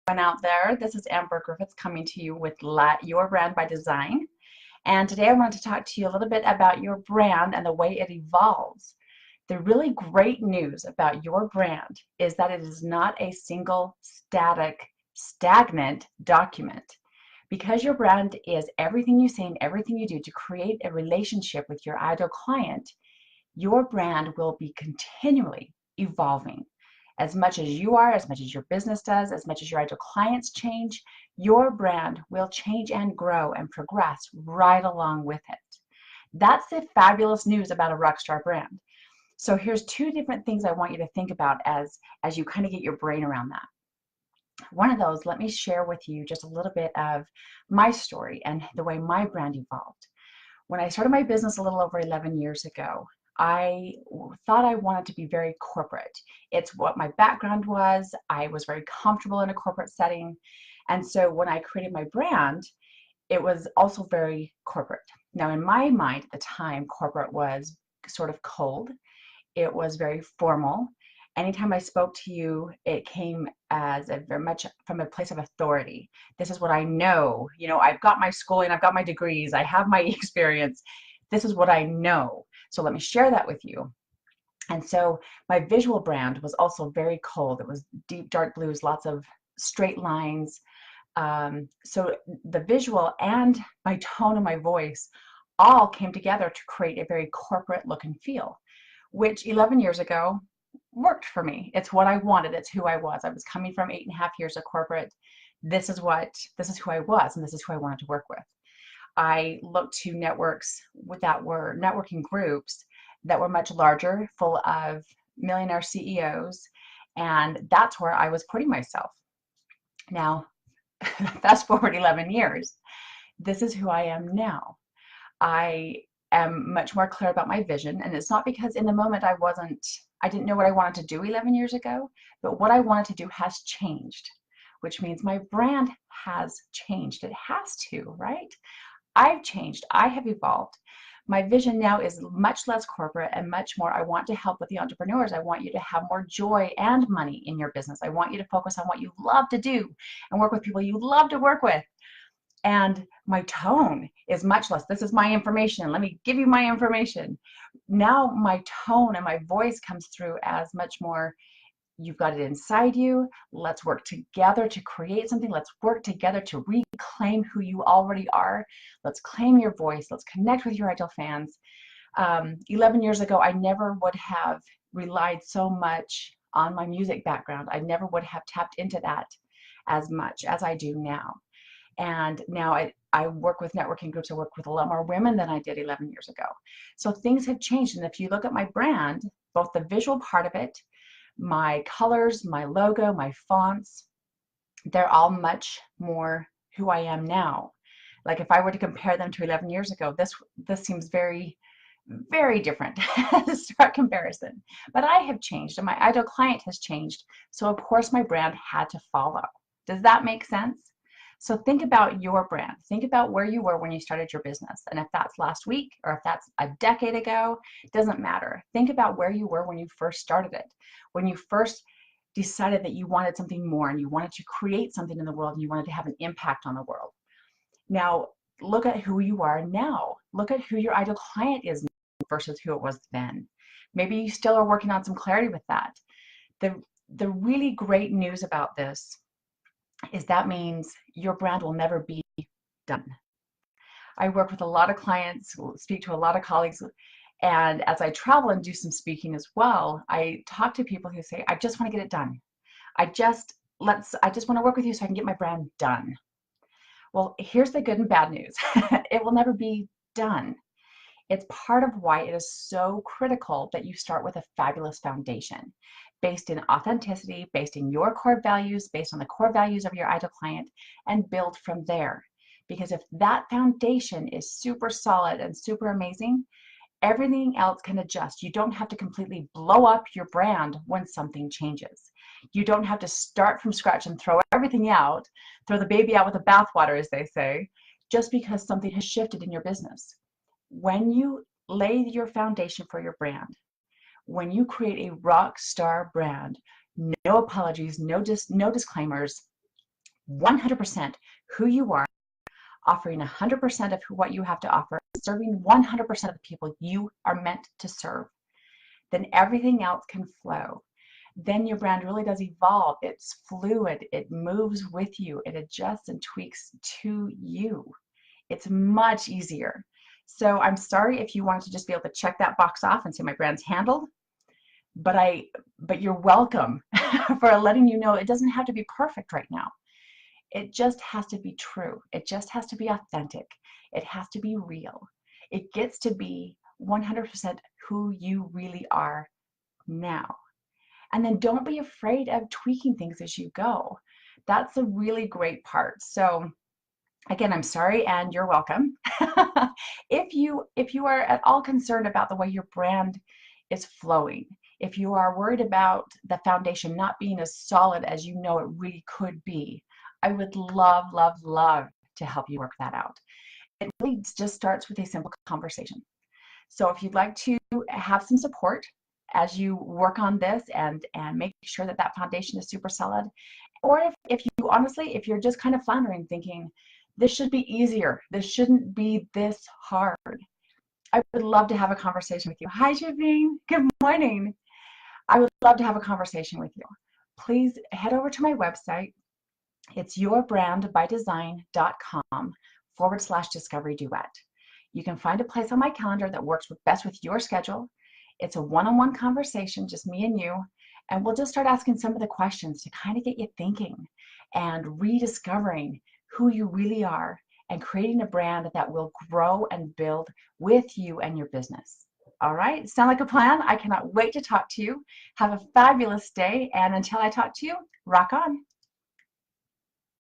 Out there. This is Amber Griffiths coming to you with Your Brand by Design. And today I want to talk to you a little bit about your brand and the way it evolves. The really great news about your brand is that it is not a single stagnant document. Because your brand is everything you say and everything you do to create a relationship with your ideal client, your brand will be continually evolving. As much as you are, as much as your business does, as much as your ideal clients change, your brand will change and grow and progress right along with it. That's the fabulous news about a rockstar brand. So here's two different things I want you to think about as you kind of get your brain around that. One of those, let me share with you just a little bit of my story and the way my brand evolved. When I started my business a little over 11 years ago, I thought I wanted to be very corporate. It's what my background was. I was very comfortable in a corporate setting. And so when I created my brand, it was also very corporate. Now, in my mind at the time, corporate was sort of cold. It was very formal. Anytime I spoke to you, it came as very much from a place of authority. This is what I know. You know, I've got my schooling, I've got my degrees, I have my experience. This is what I know. So let me share that with you. And so my visual brand was also very cold. It was deep, dark blues, lots of straight lines. So the visual and my tone and my voice all came together to create a very corporate look and feel, which 11 years ago worked for me. It's what I wanted. It's who I was. I was coming from 8.5 years of corporate. This is who I was, and this is who I wanted to work with. I looked to networks that were networking groups that were much larger, full of millionaire CEOs, and that's where I was putting myself. Now, fast forward 11 years, this is who I am now. I am much more clear about my vision, and it's not because in the moment I didn't know what I wanted to do 11 years ago, but what I wanted to do has changed, which means my brand has changed. It has to, right? I've changed. I have evolved. My vision now is much less corporate and much more, I want to help with the entrepreneurs. I want you to have more joy and money in your business. I want you to focus on what you love to do and work with people you love to work with. And my tone is much less. This is my information. Let me give you my information. Now my tone and my voice comes through as much more, you've got it inside you. Let's work together to create something. Let's work together to reclaim who you already are. Let's claim your voice. Let's connect with your ideal fans. 11 years ago, I never would have relied so much on my music background. I never would have tapped into that as much as I do now. And now I work with networking groups. I work with a lot more women than I did 11 years ago. So things have changed. And if you look at my brand, both the visual part of it, my colors, my logo, my fonts, they're all much more who I am now. Like if I were to compare them to 11 years ago, this seems very, very different to start comparison. But I have changed and my ideal client has changed. So of course my brand had to follow. Does that make sense? So think about your brand. Think about where you were when you started your business. And if that's last week or if that's a decade ago, it doesn't matter. Think about where you were when you first started it. When you first decided that you wanted something more and you wanted to create something in the world and you wanted to have an impact on the world. Now, look at who you are now. Look at who your ideal client is now versus who it was then. Maybe you still are working on some clarity with that. The really great news about this is that means your brand will never be done. I work with a lot of clients, speak to a lot of colleagues, and as I travel and do some speaking as well, I talk to people who say, I just want to get it done. I just want to work with you so I can get my brand done. Well, here's the good and bad news. It will never be done. It's part of why it is so critical that you start with a fabulous foundation based in authenticity, based in your core values, based on the core values of your ideal client, and build from there. Because if that foundation is super solid and super amazing, everything else can adjust. You don't have to completely blow up your brand when something changes. You don't have to start from scratch and throw everything out, throw the baby out with the bathwater, as they say, just because something has shifted in your business. When you lay your foundation for your brand, when you create a rock star brand, no apologies, no disclaimers, 100% who you are, offering 100% of what you have to offer, serving 100% of the people you are meant to serve, then everything else can flow. Then your brand really does evolve. It's fluid. It moves with you. It adjusts and tweaks to you. It's much easier. So I'm sorry if you wanted to just be able to check that box off and say my brand's handled, but you're welcome for letting you know it doesn't have to be perfect right now. It just has to be true. It just has to be authentic. It has to be real. It gets to be 100% who you really are now. And then don't be afraid of tweaking things as you go. That's a really great part. So again, I'm sorry and you're welcome. If you are at all concerned about the way your brand is flowing, if you are worried about the foundation not being as solid as you know it really could be, I would love, love, love to help you work that out. It really just starts with a simple conversation. So if you'd like to have some support as you work on this and make sure that that foundation is super solid, or if you honestly, if you're just kind of floundering thinking, this should be easier, this shouldn't be this hard, I would love to have a conversation with you. Hi, Javine. Good morning. I would love to have a conversation with you. Please head over to my website. It's yourbrandbydesign.com/discovery duet. You can find a place on my calendar that works best with your schedule. It's a one-on-one conversation, just me and you, and we'll just start asking some of the questions to kind of get you thinking and rediscovering who you really are and creating a brand that will grow and build with you and your business. All right, sound like a plan? I cannot wait to talk to you. Have a fabulous day, and until I talk to you, rock on.